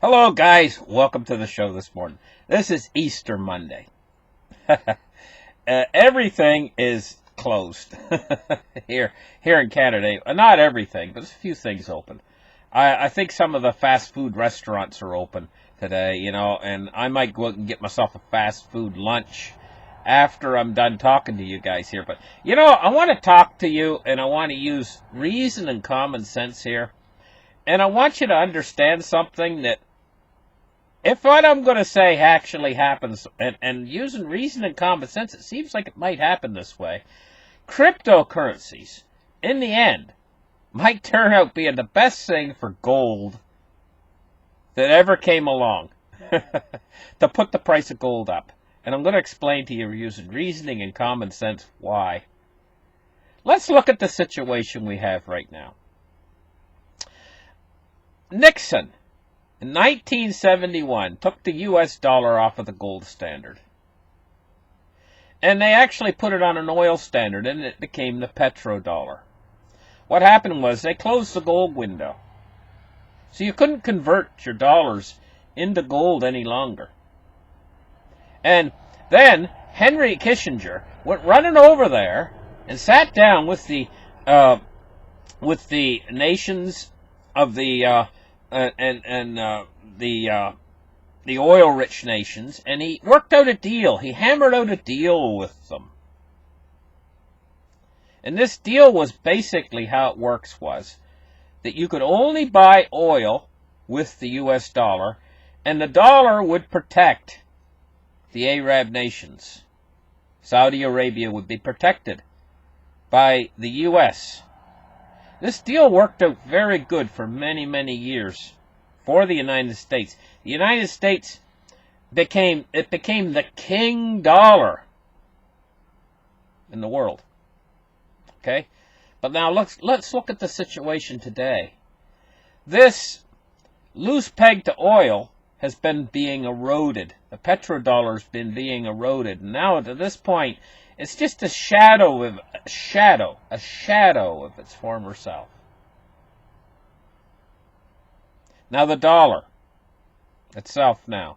Hello, guys. Welcome to the show this morning. This is Easter Monday. Everything is closed here in Canada. Not everything, but there's a few things open. I think some of the fast food restaurants are open today, and I might go out and get myself a fast food lunch after I'm done talking to you guys here. But, I want to talk to you, and I want to use reason and common sense here. And I want you to understand something that if what I'm going to say actually happens, and using reason and common sense, it seems like it might happen this way. Cryptocurrencies, in the end, might turn out being the best thing for gold that ever came along to put the price of gold up. And I'm going to explain to you using reasoning and common sense why. Let's look at the situation we have right now. Nixon, in 1971, took the U.S. dollar off of the gold standard. And they actually put it on an oil standard, and it became the petrodollar. What happened was they closed the gold window. So you couldn't convert your dollars into gold any longer. And then Henry Kissinger went running over there and sat down with the nations of the the oil-rich nations, and he worked out a deal. He hammered out a deal with them. And this deal was basically how it works was that you could only buy oil with the U.S. dollar, and the dollar would protect the Arab nations. Saudi Arabia would be protected by the U.S. This deal worked out very good for many, many years for the United States. The United States became the king dollar in the world. Okay? But now let's look at the situation today. This loose peg to oil has been being eroded. The petrodollar's been being eroded. And now to this point, it's just a shadow of its former self. Now the dollar itself now.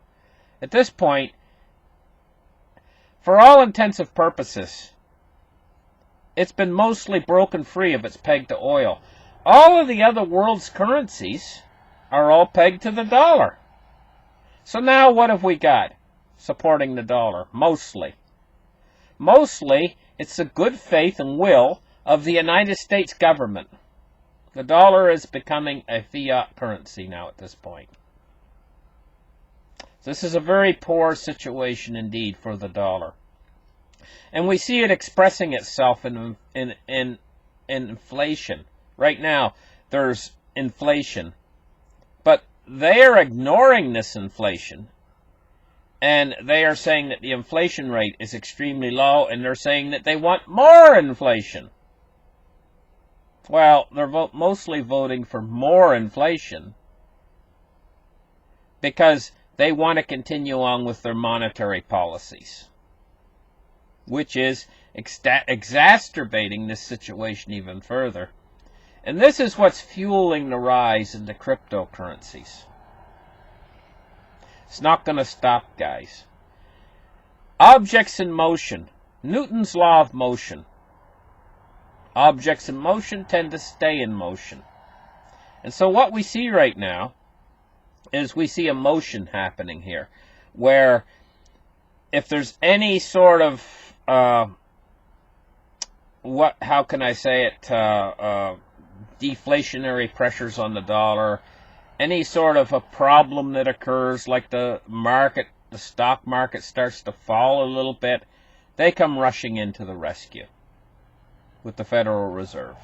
At this point, for all intensive purposes, it's been mostly broken free of its peg to oil. All of the other world's currencies are all pegged to the dollar. So now what have we got supporting the dollar? Mostly, it's the good faith and will of the United States government. The dollar is becoming a fiat currency now at this point. This is a very poor situation indeed for the dollar. And we see it expressing itself in inflation. Right now, there's inflation. But they are ignoring this inflation. And they are saying that the inflation rate is extremely low, and they're saying that they want more inflation. Well, they're mostly voting for more inflation because they want to continue on with their monetary policies, which is exacerbating this situation even further. And this is what's fueling the rise in the cryptocurrencies. It's not going to stop, guys. Objects in motion. Newton's law of motion. Objects in motion tend to stay in motion. And so what we see right now is we see a motion happening here, where if there's any sort of, how can I say it, deflationary pressures on the dollar, any sort of a problem that occurs, like the stock market starts to fall a little bit, they come rushing into the rescue with the Federal Reserve.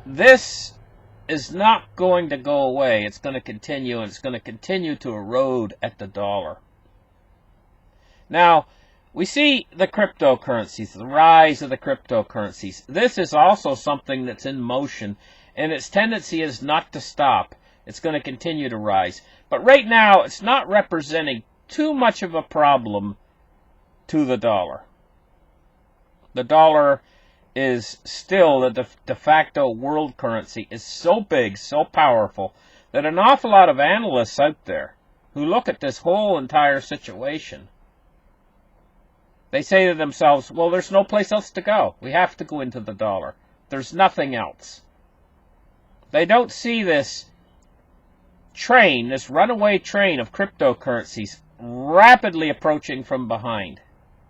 This is not going to go away. It's going to continue, and it's going to continue to erode at the dollar. Now, we see the cryptocurrencies, the rise of the cryptocurrencies. This is also something that's in motion, and its tendency is not to stop. It's going to continue to rise. But right now, it's not representing too much of a problem to the dollar. The dollar is still the de facto world currency, is so big, so powerful, that an awful lot of analysts out there who look at this whole entire situation, they say to themselves, well, there's no place else to go. We have to go into the dollar. There's nothing else. They don't see this train, this runaway train of cryptocurrencies rapidly approaching from behind.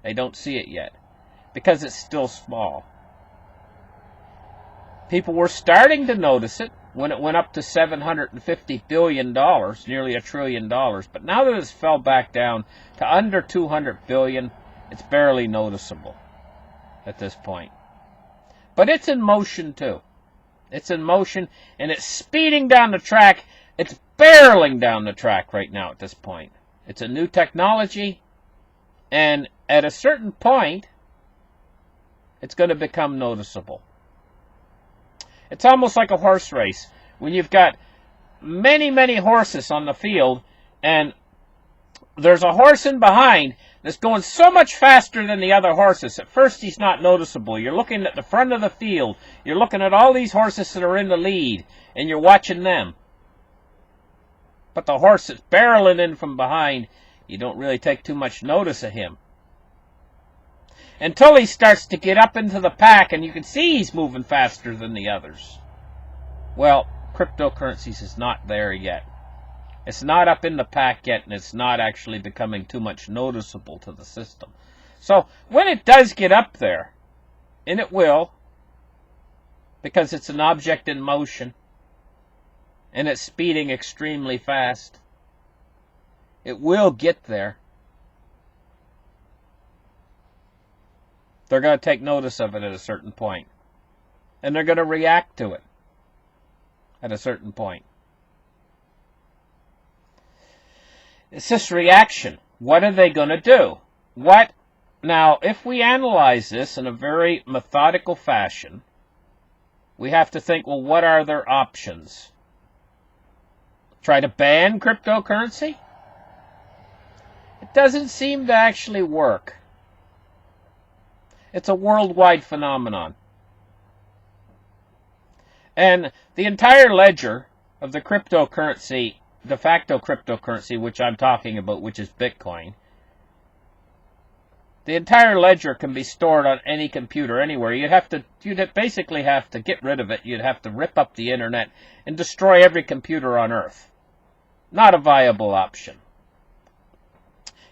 They don't see it yet because it's still small. People were starting to notice it when it went up to $750 billion, nearly $1 trillion. But now that it's fell back down to under $200 billion, it's barely noticeable at this point. But it's in motion too. It's in motion, and it's speeding down the track. It's barreling down the track right now at this point. It's a new technology, and at a certain point, it's going to become noticeable. It's almost like a horse race. When you've got many, many horses on the field, and there's a horse in behind that's going so much faster than the other horses. At first, he's not noticeable. You're looking at the front of the field. You're looking at all these horses that are in the lead, and you're watching them. But the horse that's barreling in from behind, you don't really take too much notice of him. Until he starts to get up into the pack, and you can see he's moving faster than the others. Well, cryptocurrencies is not there yet. It's not up in the pack yet, and it's not actually becoming too much noticeable to the system. So when it does get up there, and it will, because it's an object in motion, and it's speeding extremely fast, it will get there. They're going to take notice of it at a certain point. And they're going to react to it at a certain point. It's this reaction. What are they going to do? Now, if we analyze this in a very methodical fashion, we have to think, well, what are their options? Try to ban cryptocurrency? It doesn't seem to actually work. It's a worldwide phenomenon. And the entire ledger of the cryptocurrency, de facto cryptocurrency, which I'm talking about, which is Bitcoin, the entire ledger can be stored on any computer anywhere. You'd basically have to get rid of it. You'd have to rip up the internet and destroy every computer on Earth. Not a viable option.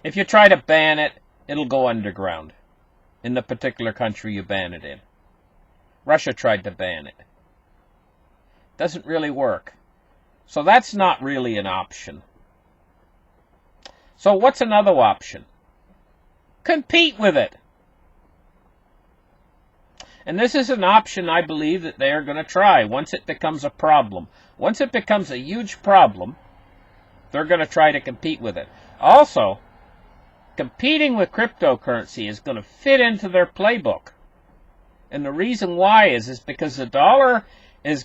If you try to ban it, it'll go underground in the particular country you ban it in. Russia tried to ban it. Doesn't really work. So that's not really an option. So what's another option? Compete with it. And this is an option I believe that they are going to try once it becomes a problem. Once it becomes a huge problem, they're going to try to compete with it. Also, competing with cryptocurrency is going to fit into their playbook. And the reason why is because the dollar is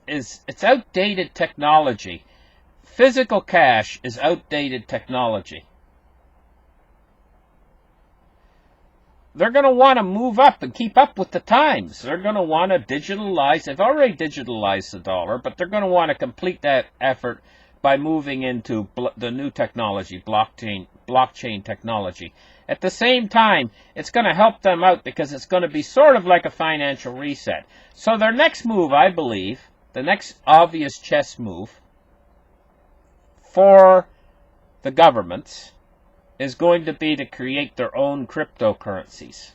it's outdated technology. Physical cash is outdated technology. They're going to want to move up and keep up with the times. They're going to want to digitalize. They've already digitalized the dollar, but they're going to want to complete that effort by moving into the new technology, blockchain technology. At the same time, it's going to help them out because it's going to be sort of like a financial reset. So their next move, I believe, the next obvious chess move for the governments is going to be to create their own cryptocurrencies.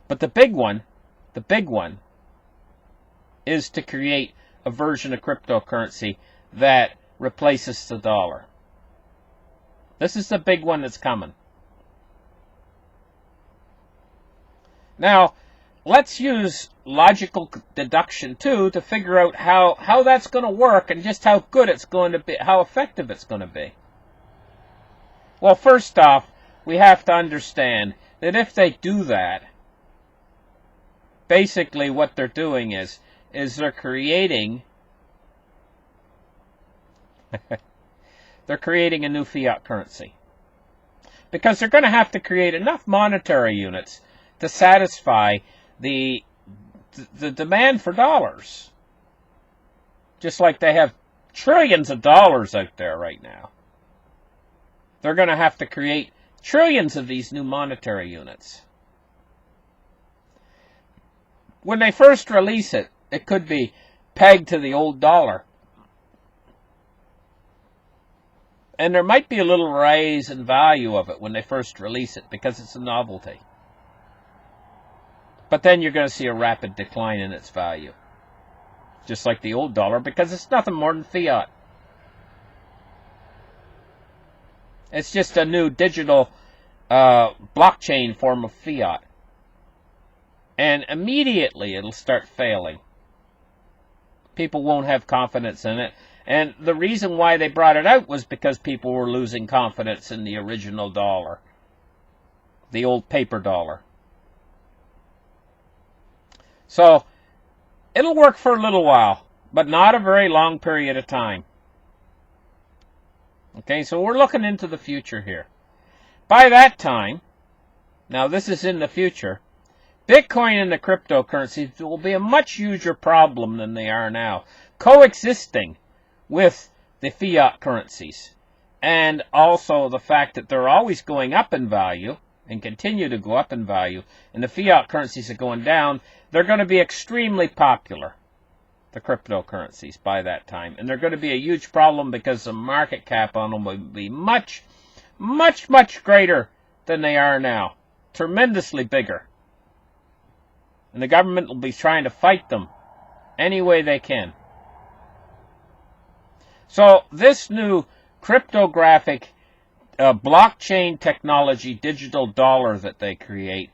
But the big one is to create a version of cryptocurrency that replaces the dollar. This is the big one that's coming. Now, let's use logical deduction too to figure out how that's going to work and just how good it's going to be, how effective it's going to be. Well, first off, we have to understand that if they do that, basically what they're doing is they're creating they're creating a new fiat currency. Because they're going to have to create enough monetary units to satisfy the demand for dollars. just like they have trillions of dollars out there right now. They're going to have to create trillions of these new monetary units. When they first release it, it could be pegged to the old dollar. And there might be a little rise in value of it when they first release it because it's a novelty. But then you're going to see a rapid decline in its value. Just like the old dollar, because it's nothing more than fiat. It's just a new digital blockchain form of fiat. And immediately it'll start failing. People won't have confidence in it. And the reason why they brought it out was because people were losing confidence in the original dollar. The old paper dollar. So, it'll work for a little while, but not a very long period of time. Okay, so we're looking into the future here. By that time, now this is in the future, Bitcoin and the cryptocurrencies will be a much huger problem than they are now, coexisting with the fiat currencies. And also the fact that they're always going up in value and continue to go up in value, and the fiat currencies are going down, they're going to be extremely popular, the cryptocurrencies, by that time. And they're going to be a huge problem because the market cap on them will be much, much, much greater than they are now. Tremendously bigger. And the government will be trying to fight them any way they can. So this new cryptographic blockchain technology digital dollar that they create,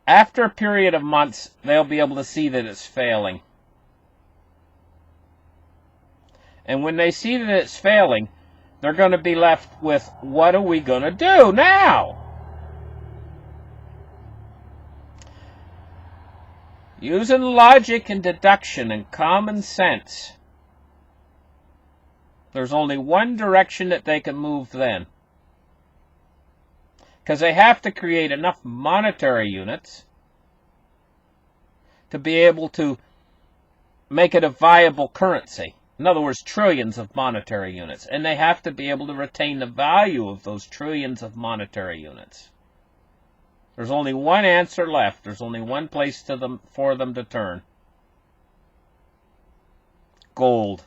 after a period of months, they'll be able to see that it's failing. And when they see that it's failing, they're going to be left with, what are we going to do now? Using logic and deduction and common sense, there's only one direction that they can move then. Because they have to create enough monetary units to be able to make it a viable currency. In other words, trillions of monetary units. And they have to be able to retain the value of those trillions of monetary units. There's only one answer left. There's only one place for them to turn. Gold.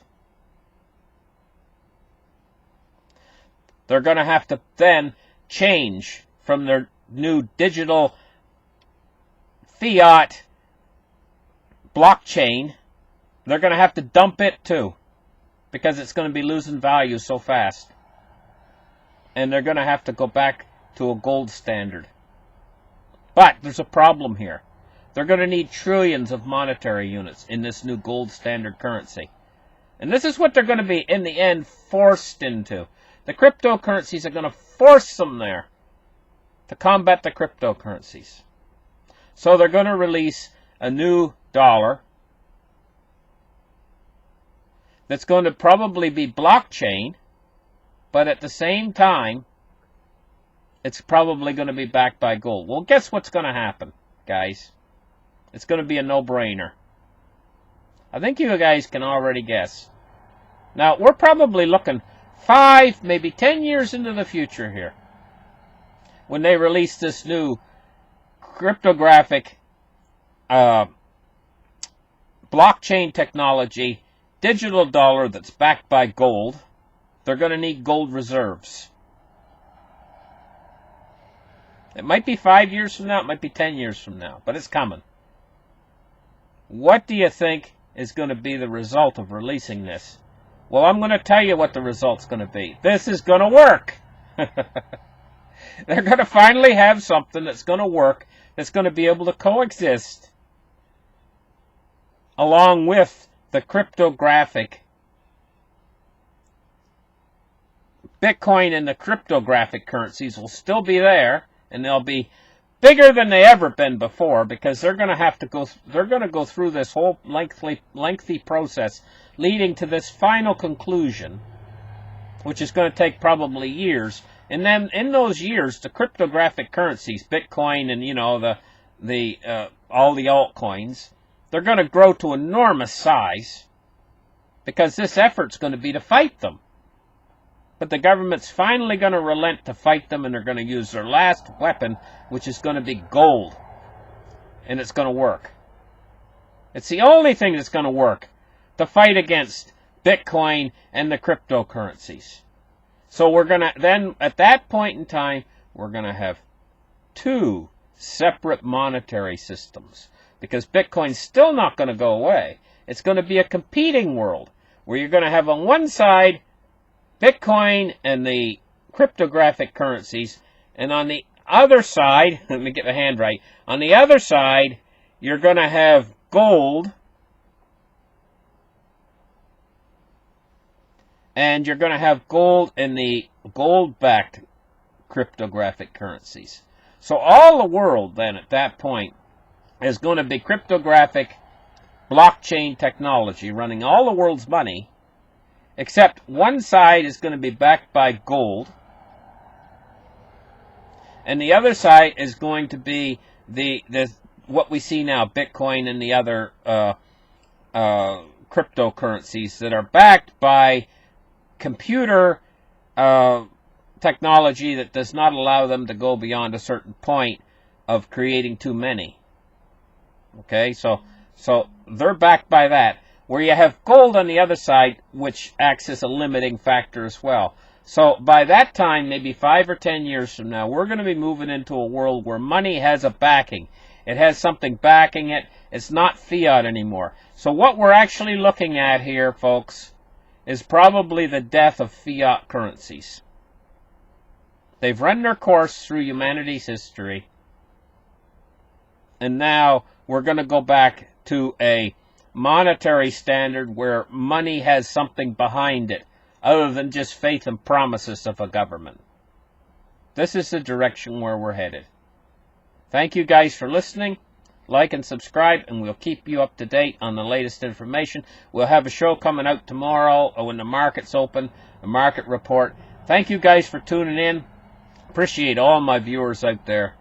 They're going to have to then change from their new digital fiat blockchain. They're going to have to dump it too, because it's going to be losing value so fast. And they're going to have to go back to a gold standard. But there's a problem here. They're going to need trillions of monetary units in this new gold standard currency. And this is what they're going to be, in the end, forced into. The cryptocurrencies are going to force them there to combat the cryptocurrencies. So they're going to release a new dollar that's going to probably be blockchain, but at the same time, it's probably going to be backed by gold. Well, guess what's going to happen, guys? It's going to be a no-brainer. I think you guys can already guess. Now, we're probably looking 5, maybe 10 years into the future here, when they release this new cryptographic blockchain technology, digital dollar that's backed by gold. They're going to need gold reserves. It might be 5 years from now, it might be 10 years from now, but it's coming. What do you think is going to be the result of releasing this? Well, I'm going to tell you what the result's going to be. This is going to work. They're going to finally have something that's going to work, that's going to be able to coexist along with the cryptographic Bitcoin, and the cryptographic currencies will still be there, and they'll be bigger than they ever been before, because they're going to have to go. They're going to go through this whole lengthy process, leading to this final conclusion, which is going to take probably years. And then in those years, the cryptographic currencies, Bitcoin, and all the altcoins, they're going to grow to enormous size, because this effort's going to be to fight them. But the government's finally going to relent to fight them, and they're going to use their last weapon, which is going to be gold. And it's going to work. It's the only thing that's going to work to fight against Bitcoin and the cryptocurrencies. So we're going to, then at that point in time, we're going to have two separate monetary systems. Because Bitcoin's still not going to go away. It's going to be a competing world where you're going to have on one side Bitcoin and the cryptographic currencies, and on the other side, let me get my hand right, on the other side, you're going to have gold, and you're going to have gold in the gold-backed cryptographic currencies. So all the world then at that point is going to be cryptographic blockchain technology running all the world's money, except one side is going to be backed by gold, and the other side is going to be the what we see now, Bitcoin and the other cryptocurrencies that are backed by computer technology that does not allow them to go beyond a certain point of creating too many. Okay, so they're backed by that, where you have gold on the other side, which acts as a limiting factor as well. So by that time, maybe 5 or 10 years from now, we're going to be moving into a world where money has a backing. It has something backing it. It's not fiat anymore. So what we're actually looking at here, folks, is probably the death of fiat currencies. They've run their course through humanity's history, and now we're going to go back to a monetary standard where money has something behind it other than just faith and promises of a government. This is the direction where we're headed. Thank you guys for listening. Like and subscribe, and we'll keep you up to date on the latest information. We'll have a show coming out tomorrow when the market's open, a market report. Thank you guys for tuning in. Appreciate all my viewers out there.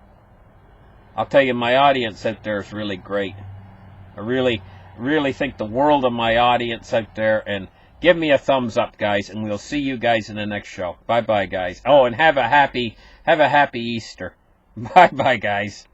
I'll tell you, my audience out there is really great. I really think the world of my audience out there, and give me a thumbs up, guys, and we'll see you guys in the next show. Bye bye, guys. Oh, and have a happy Easter. Bye bye, guys.